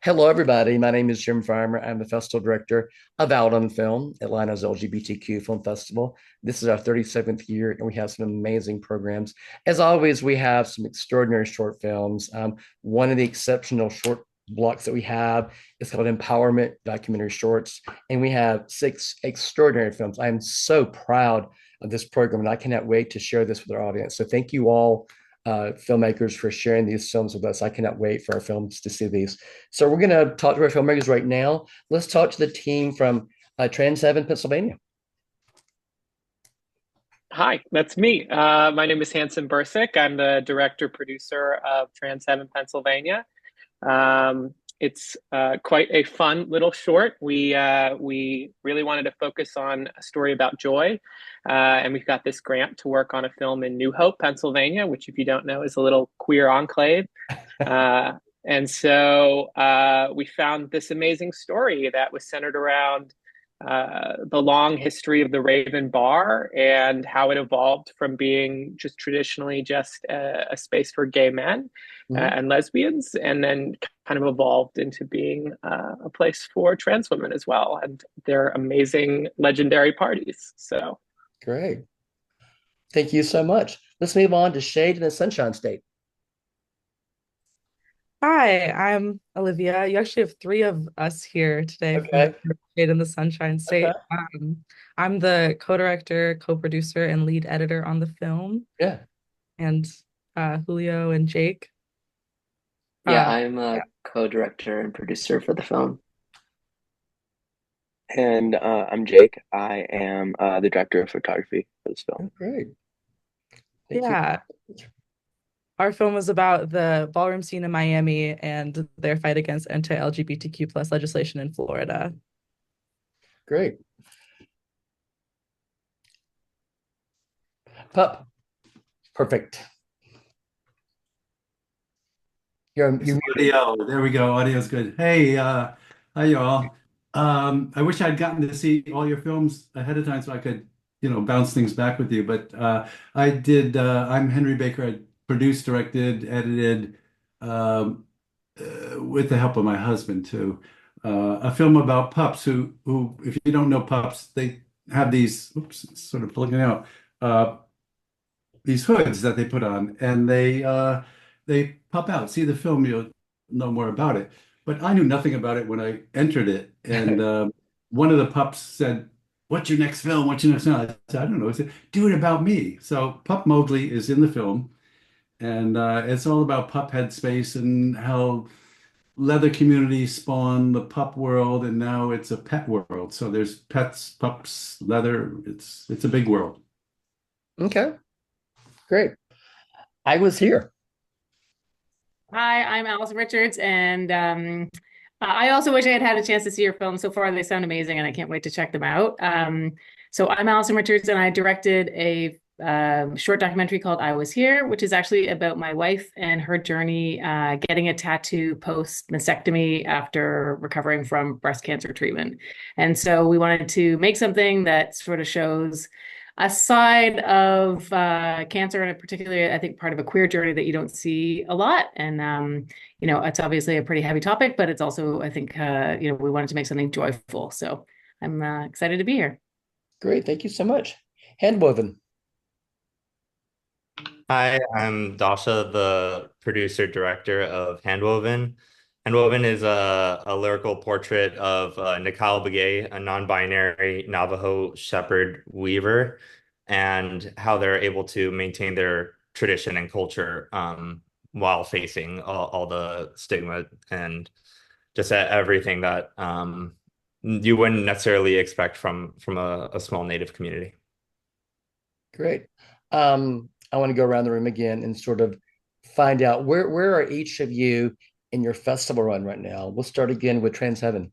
Hello, everybody. My name is Jim Farmer. I'm the festival director of Out on Film, Atlanta's LGBTQ Film Festival. This is our 37th year, and we have some amazing programs. As always, we have some extraordinary short films. One of the exceptional short blocks that we have is called Empowerment Documentary Shorts, and we have six extraordinary films. I'm so proud of this program, and I cannot wait to share this with our audience. So, thank you all filmmakers for sharing these films with us. I cannot wait for our films to see these. So we're going to talk to our filmmakers right now. Let's talk to the team from Trans 7, Pennsylvania. Hi, that's me. My name is Hansen Bursic. I'm the director producer of Trans 7 Pennsylvania. It's quite a fun little short. We really wanted to focus on a story about joy, and we've got this grant to work on a film in New Hope, Pennsylvania, which, if you don't know, is a little queer enclave. Uh, and so we found this amazing story that was centered around the long history of the Raven Bar and how it evolved from being just traditionally just a space for gay men Mhm. and lesbians, and then kind of evolved into being a place for trans women as well, and their amazing legendary parties. So, Great. Thank you so much. Let's move on to Shade in the Sunshine State. Hi, I'm Olivia. You actually have three of us here today from Okay. Shade in the Sunshine Okay. State. I'm the co-director, co-producer, and lead editor on the film, Yeah. and Julio and Jake. Yeah, Uh, I'm yeah, a co-director and producer for the film. And I'm Jake. I am the director of photography for this film. Oh, great. Thank you. yeah. Our film was about the ballroom scene in Miami and their fight against anti-LGBTQ plus legislation in Florida. Great. Pup Perfect. It's You're muted. audio. There we go. Audio's good. Hey, hi y'all. I wish I'd gotten to see all your films ahead of time so I could, bounce things back with you. But I did. I'm Henry Baker. I produced, directed, edited, um, with the help of my husband too. A film about pups who, if you don't know pups, they have these. Oops, it's sort of plugging out. Uh, these hoods that they put on, and they pop out. See the film, you'll know more about it. But I knew nothing about it when I entered it, and one of the pups said, "What's your next film? What's your next film?" I said, "I don't know." He said, "Do it about me." So Pup Mowgli is in the film, and it's all about pup headspace and how leather communities spawn the pup world, and now it's a pet world. So there's pets, pups, leather. It's a big world. Okay. Great. I was here. Hi, I'm Allison Richards, and I also wish I had had a chance to see your films. So far, they sound amazing, and I can't wait to check them out. So I'm Allison Richards, and I directed a short documentary called "I Was Here," which is actually about my wife and her journey getting a tattoo post mastectomy after recovering from breast cancer treatment. And so we wanted to make something that sort of shows a side of cancer, and particularly, I think, part of a queer journey that you don't see a lot. And it's obviously a pretty heavy topic, but it's also, I think, we wanted to make something joyful. So I'm excited to be here. Great. Thank you so much. Handwoven. Hi, I'm Dasha, the producer director of Handwoven. Handwoven is a lyrical portrait of Nikal Begay, a non-binary Navajo shepherd weaver, and how they're able to maintain their tradition and culture while facing all the stigma and just everything that you wouldn't necessarily expect from a small Native community. Great. I want to go around the room again and sort of find out where are each of you in your festival run right now. We'll start again with Trans Heaven.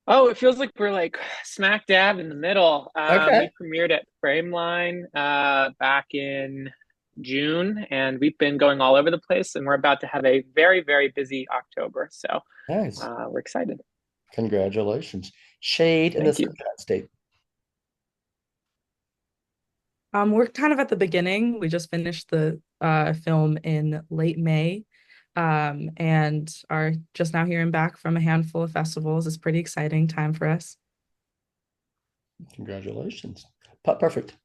oh, it feels like we're like smack dab in the middle. Okay. We premiered at Frameline back in June, and we've been going all over the place, and we're about to have a very, very busy October. So Nice. we're excited. Congratulations. Shade in the Thank you. Sunshine State. we're kind of at the beginning. We just finished the film in late May. and are just now hearing back from a handful of festivals. It's a pretty exciting time for us. Congratulations. Pup Perfect.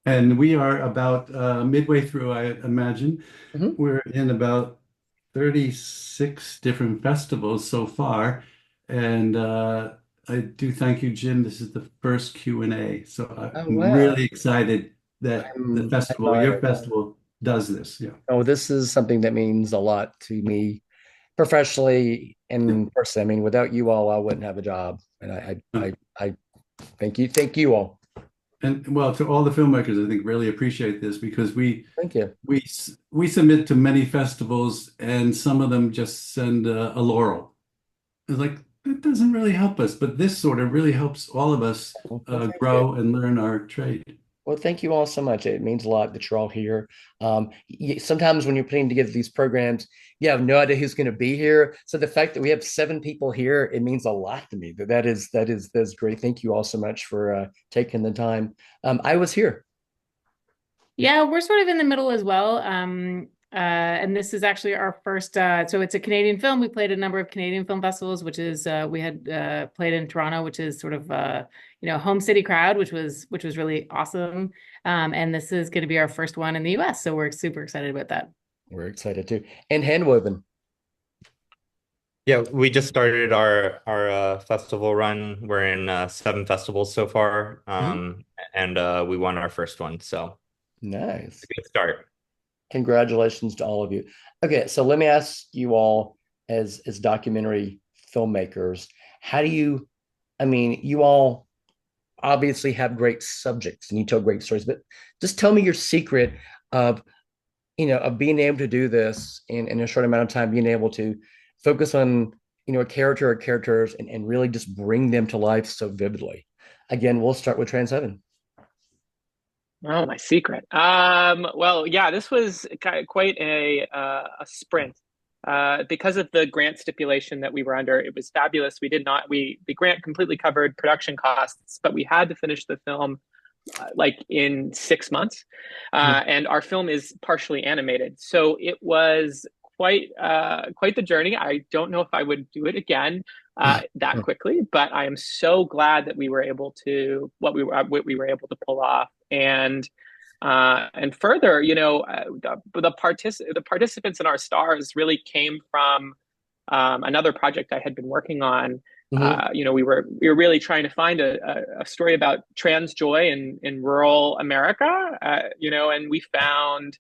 And we are about midway through, I imagine. Mhm. We're in about 36 different festivals so far. And I do thank you, Jim. This is the first Q&A. So Oh, I'm wow. really excited that the I'm festival, your honored. festival, does this. Yeah. Oh, this is something that means a lot to me professionally Yeah. and personally. I mean, without you all, I wouldn't have a job. And Uh, I thank you. Thank you all. And well, to all the filmmakers, I think really appreciate this because Thank you. we submit to many festivals and some of them just send a laurel. It's like that doesn't really help us, but this sort of really helps all of us Well, thank you. grow and learn our trade. Well, thank you all so much. It means a lot that you're all here. Sometimes when you're putting together these programs, you have no idea who's going to be here. So the fact that we have 7 people here, it means a lot to me. That's great. Thank you all so much for taking the time. I was here. Yeah, we're sort of in the middle as well. And this is actually our first, so it's a Canadian film. We played a number of Canadian film festivals, which is we had played in Toronto, which is sort of home city crowd, which was really awesome. And this is going to be our first one in the US, so we're super excited about that. We're excited too. And handwoven. Yeah, we just started our festival run. We're in 7 festivals so far, and we won our first one, so it's Nice. a good start. Congratulations to all of you. Okay, so let me ask you all as documentary filmmakers, how do you, I mean, you all obviously have great subjects and you tell great stories, but just tell me your secret of, of being able to do this in a short amount of time, being able to focus on, a character or characters and really just bring them to life so vividly. Again, we'll start with Trans Heaven. Oh, my secret. Well, yeah, this was quite a sprint. Because of the grant stipulation that we were under, it was fabulous. The grant completely covered production costs, but we had to finish the film like in 6 months. And our film is partially animated. So it was quite the journey. I don't know if I would do it again that quickly, but I am so glad that we were able to what we were able to pull off. And further, the participants in our stars really came from another project I had been working on. We were really trying to find a story about trans joy in rural America. And we found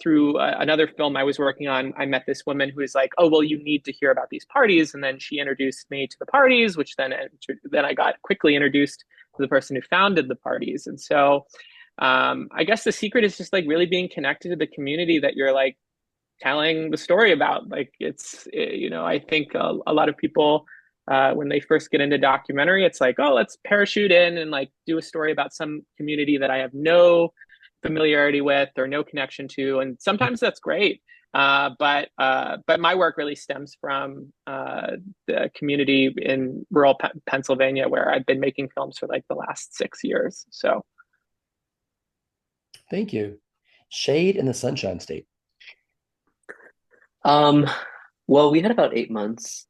through another film I was working on, I met this woman who was like, "Oh, well, you need to hear about these parties," and then she introduced me to the parties, which then I got quickly introduced to the person who founded the parties. And so I guess the secret is just like really being connected to the community that you're like telling the story about. Like I think a lot of people when they first get into documentary, it's like, oh, let's parachute in and like do a story about some community that I have no familiarity with or no connection to, and sometimes that's great. But my work really stems from the community in rural Pennsylvania, where I've been making films for like the last 6 years. So Thank you. Shade in the Sunshine State. Well, we had about 8 months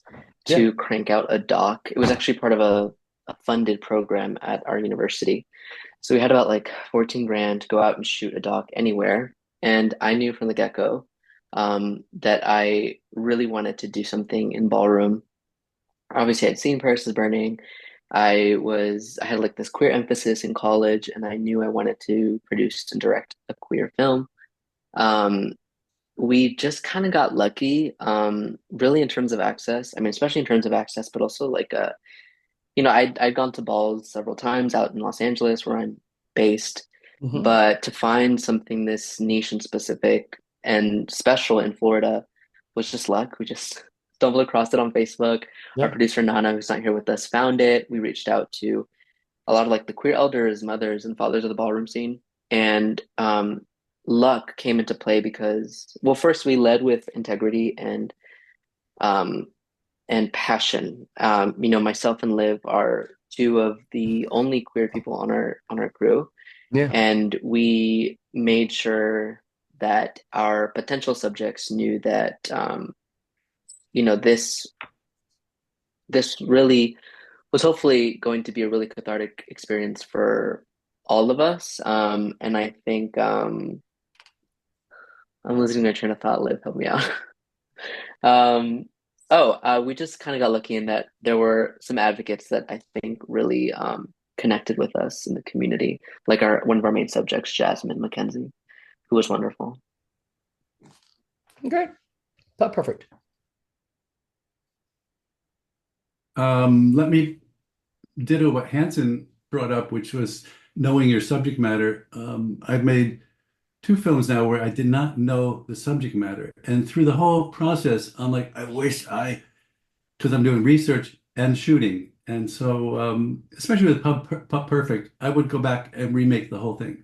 Yeah. to crank out a doc. It was actually part of a funded program at our university. So we had about like 14 grand to go out and shoot a doc anywhere. And I knew from the get-go that I really wanted to do something in ballroom. Obviously, I'd seen Paris is Burning. I had like this queer emphasis in college, and I knew I wanted to produce and direct a queer film. Um, we just kind of got lucky, really in terms of access. I mean, especially in terms of access, but also like I'd gone to balls several times out in Los Angeles where I'm based, but to find something this niche and specific and special in Florida was just luck. We just stumbled across it on Facebook. Our Yeah. producer Nana, who's not here with us, found it. We reached out to a lot of like the queer elders, mothers, and fathers of the ballroom scene, and luck came into play because, well, first we led with integrity um, and passion. Myself and Liv are two of the only queer people on our crew, Yeah. and we made sure that our potential subjects knew that this really was hopefully going to be a really cathartic experience for all of us. And I think I'm losing my train of thought. Liv, help me out. We just kind of got lucky in that there were some advocates that I think really connected with us in the community, like one of our main subjects, Jasmine Mackenzie, who was wonderful. Great. Pup Perfect. Let me ditto what Hansen brought up, which was knowing your subject matter. I've made 2 films now where I did not know the subject matter. And through the whole process, I'm like, I wish because I'm doing research and shooting. And so, especially with Pup Perfect, I would go back and remake the whole thing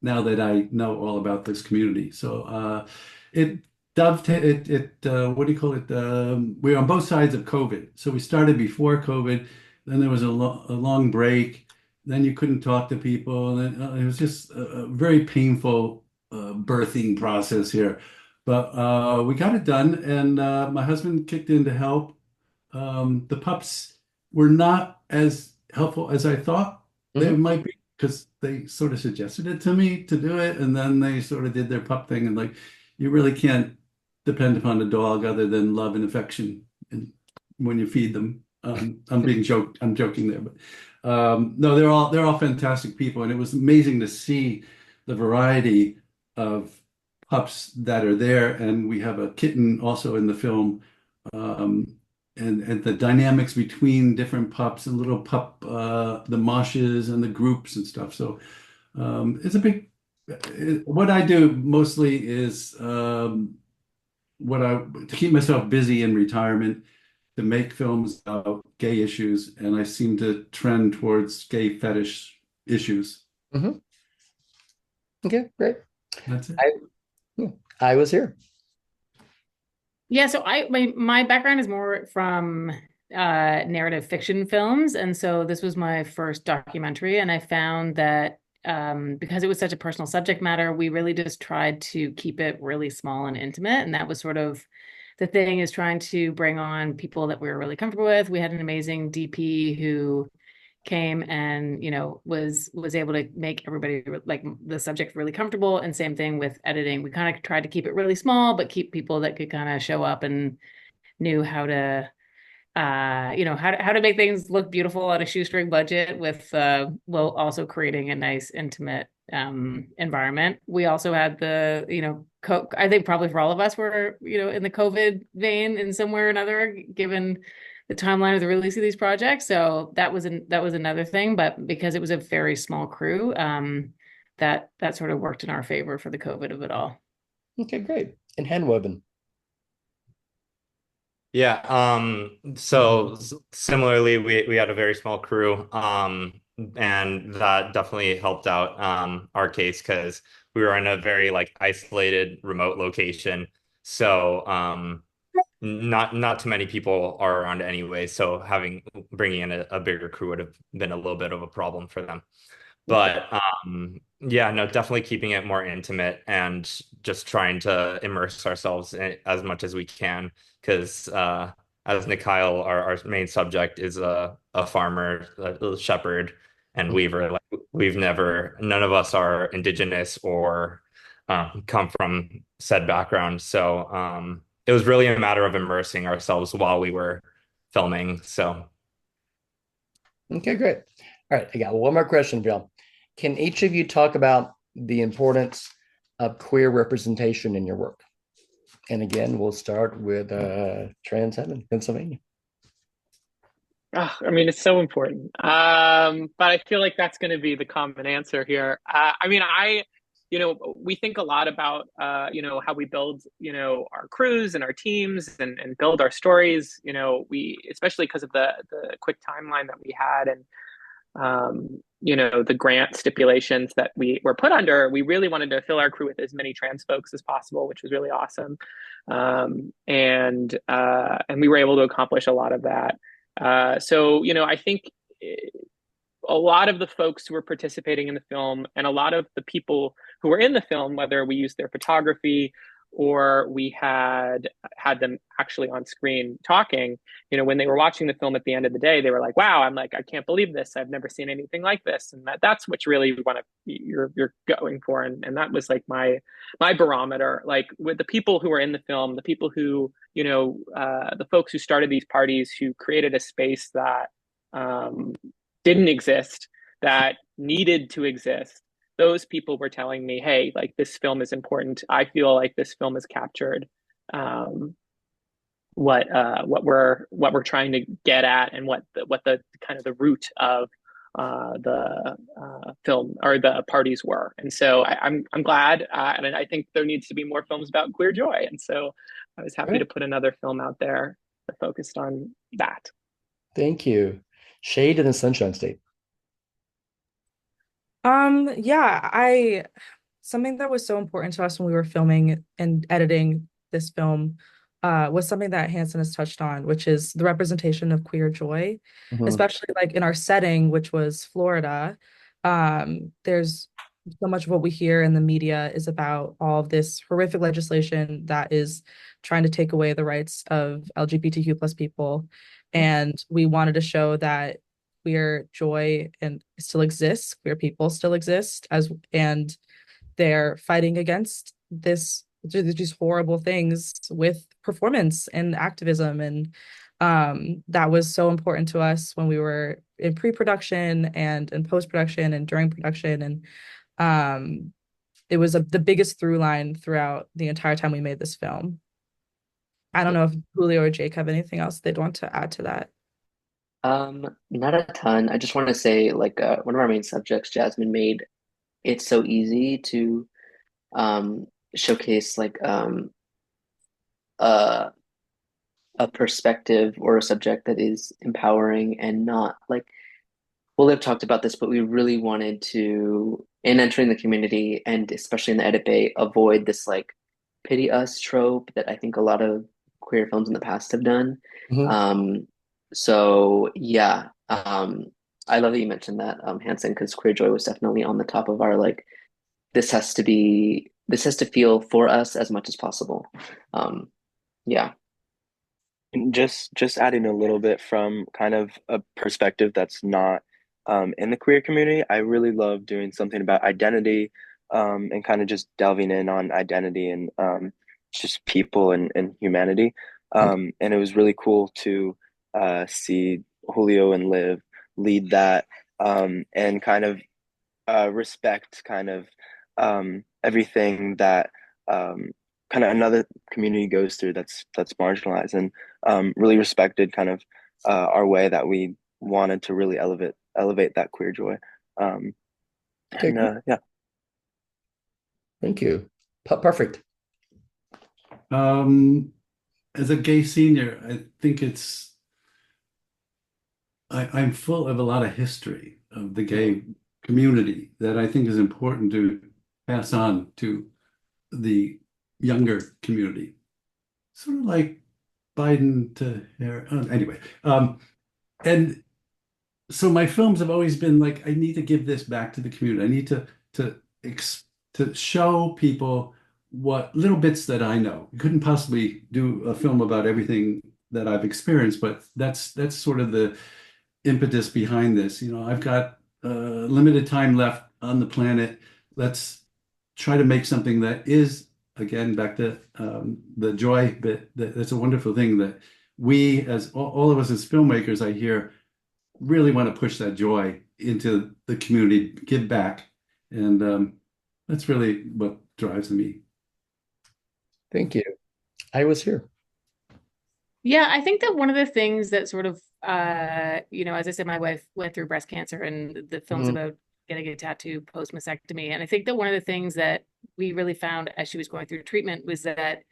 now that I know all about this community. So it what do you call it? We're on both sides of COVID. So we started before COVID, then there was a long break, then you couldn't talk to people, and then, it was just a very painful birthing process here. But we got it done, and my husband kicked in to help. The pups were not as helpful as I thought they might be, because they sort of suggested it to me to do it, and then they sort of did their pup thing, and like, you really can't depend upon a dog other than love and affection, and when you feed them. I'm joking there, but no, they're all fantastic people, and it was amazing to see the variety of pups that are there, and we have a kitten also in the film, and the dynamics between different pups and little pup, the moshes and the groups and stuff. So it's a big. What I do mostly is to keep myself busy in retirement, to make films about gay issues, and I seem to trend towards gay fetish issues. Okay, great. That's it. I was here. Yeah, so my background is more from narrative fiction films, and so this was my first documentary, and I found that because it was such a personal subject matter, we really just tried to keep it really small and intimate, and that was sort of the thing, is trying to bring on people that we were really comfortable with. We had an amazing DP who came and was able to make everybody, like, the subject really comfortable, and same thing with editing. We kind of tried to keep it really small but keep people that could kind of show up and knew how to how to make things look beautiful on a shoestring budget, with while also creating a nice intimate environment. We also had the I think probably for all of us were in the COVID vein in some way or another, given the timeline of the release of these projects. So that was another thing, but because it was a very small crew, that sort of worked in our favor for the COVID of it all. Okay, great. And handwoven. Yeah, so similarly, we had a very small crew, and that definitely helped out our case, because we were in a very like isolated, remote location. So not too many people are around anyway. So bringing in a bigger crew would have been a little bit of a problem for them. But yeah, no, definitely keeping it more intimate and just trying to immerse ourselves in as much as we can, because as Nikhail, our main subject, is a farmer, a shepherd, and weaver. Like, none of us are indigenous or come from said background. So it was really a matter of immersing ourselves while we were filming. So Okay, great. All right, I got one more question for y'all. Can each of you talk about the importance of queer representation in your work? And again, we'll start with Trans Heaven, Pennsylvania. Oh, I mean, it's so important. But I feel like that's going to be the common answer here. We think a lot about, how we build, our crews and our teams and build our stories. Especially because of the quick timeline that we had, and the grant stipulations that we were put under, we really wanted to fill our crew with as many trans folks as possible, which was really awesome. And we were able to accomplish a lot of that. So I think a lot of the folks who were participating in the film and a lot of the people who were in the film, whether we used their photography or we had them actually on screen talking, when they were watching the film at the end of the day, they were like, wow, I'm like, I can't believe this. I've never seen anything like this. And that's what really you're going for. And that was like my barometer, like with the people who were in the film, the people who, the folks who started these parties, who created a space that didn't exist, that needed to exist. Those people were telling me, hey, like this film is important. I feel like this film has captured what we're trying to get at, and what the kind of the root of the film or the parties were. And so I'm glad, and I think there needs to be more films about queer joy. And so I was happy to put another film out there that focused on that. Thank you. Shade in the Sunshine State. Yeah, something that was so important to us when we were filming and editing this film was something that Hansen has touched on, which is the representation of queer joy, especially like in our setting, which was Florida. There's so much of what we hear in the media is about all of this horrific legislation that is trying to take away the rights of LGBTQ plus people. And we wanted to show that queer joy and still exists, queer people still exist, and they're fighting against these horrible things with performance and activism. And that was so important to us when we were in pre-production and in post-production and during production. And it was the biggest through line throughout the entire time we made this film. I don't know if Julio or Jake have anything else they'd want to add to that. Not a ton. I just want to say, like, one of our main subjects, Jasmine, made it so easy to showcase like a perspective or a subject that is empowering and not like we'll have talked about this, but we really wanted to, in entering the community and especially in the edit bay, avoid this like pity us trope that I think a lot of queer films in the past have done. So yeah, I love that you mentioned that, Hansen, because queer joy was definitely on the top of our like this has to feel for us as much as possible. Yeah. And just adding a little bit from kind of a perspective that's not in the queer community, I really love doing something about identity, and kind of just delving in on identity and just people and humanity. And it was really cool to see Julio and Liv lead that, and kind of respect kind of everything that kind of another community goes through that's marginalized, and really respected kind of our way that we wanted to really elevate that queer joy. Yeah. Thank you. Pup Perfect. As a gay senior, I think I'm full of a lot of history of the gay community that I think is important to pass on to the younger community. Sort of like Biden to Harris. Anyway, and so my films have always been like, I need to give this back to the community. I need to show people what little bits that I know. You couldn't possibly do a film about everything that I've experienced, but that's sort of the impetus behind this. I've got limited time left on the planet. Let's try to make something that is, again, back to the joy bit. That's a wonderful thing that we, as all of us as filmmakers, I hear, really want to push that joy into the community, give back. And that's really what drives me. Thank you. I was here. Yeah, I think that one of the things that sort of, as I said, my wife went through breast cancer, and the film's about getting a tattoo post mastectomy. And I think that one of the things that we really found as she was going through treatment was that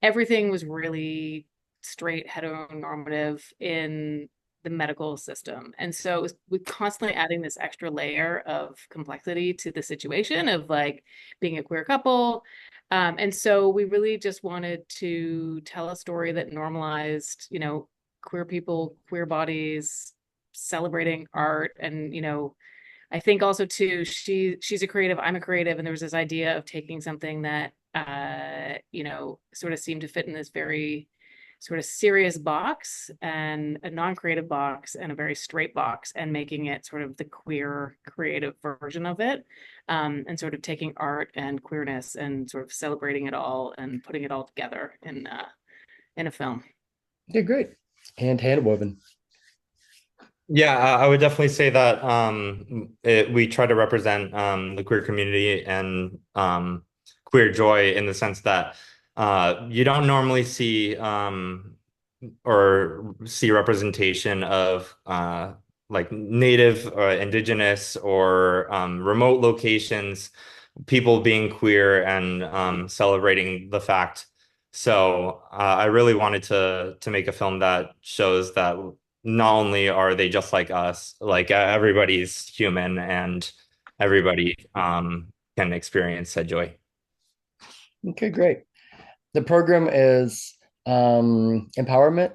everything was really straight heteronormative in the medical system. And so we're constantly adding this extra layer of complexity to the situation of like being a queer couple. And so we really just wanted to tell a story that normalized, queer people, queer bodies, celebrating art. And, I think also too, she's a creative, I'm a creative, and there was this idea of taking something that, sort of seemed to fit in this very sort of serious box and a non-creative box and a very straight box, and making it sort of the queer creative version of it, and sort of taking art and queerness and sort of celebrating it all and putting it all together in a film. Yeah, great. And handwoven. Yeah, I would definitely say that we try to represent the queer community and queer joy in the sense that you don't normally see or see representation of like native or indigenous or remote locations, people being queer and celebrating the fact. So I really wanted to make a film that shows that not only are they just like us, like everybody's human and everybody can experience that joy. Okay, great. The program is Empowerment,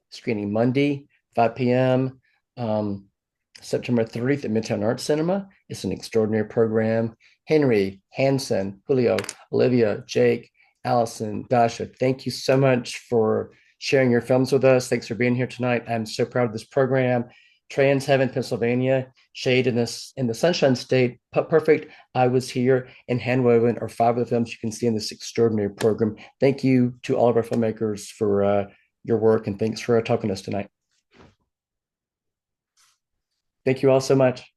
screening Monday, 5 p.m., September 30th at Midtown Arts Cinema. It's an extraordinary program. Henry, Hansen, Julio, Olivia, Jake, Allison, Dasha, thank you so much for sharing your films with us. Thanks for being here tonight. I'm so proud of this program. Trans Heaven, Pennsylvania, Shade in the Sunshine State, Pup Perfect, I Was Here, and Handwoven are 5 of the films you can see in this extraordinary program. Thank you to all of our filmmakers for your work, and thanks for talking to us tonight. Thank you all so much.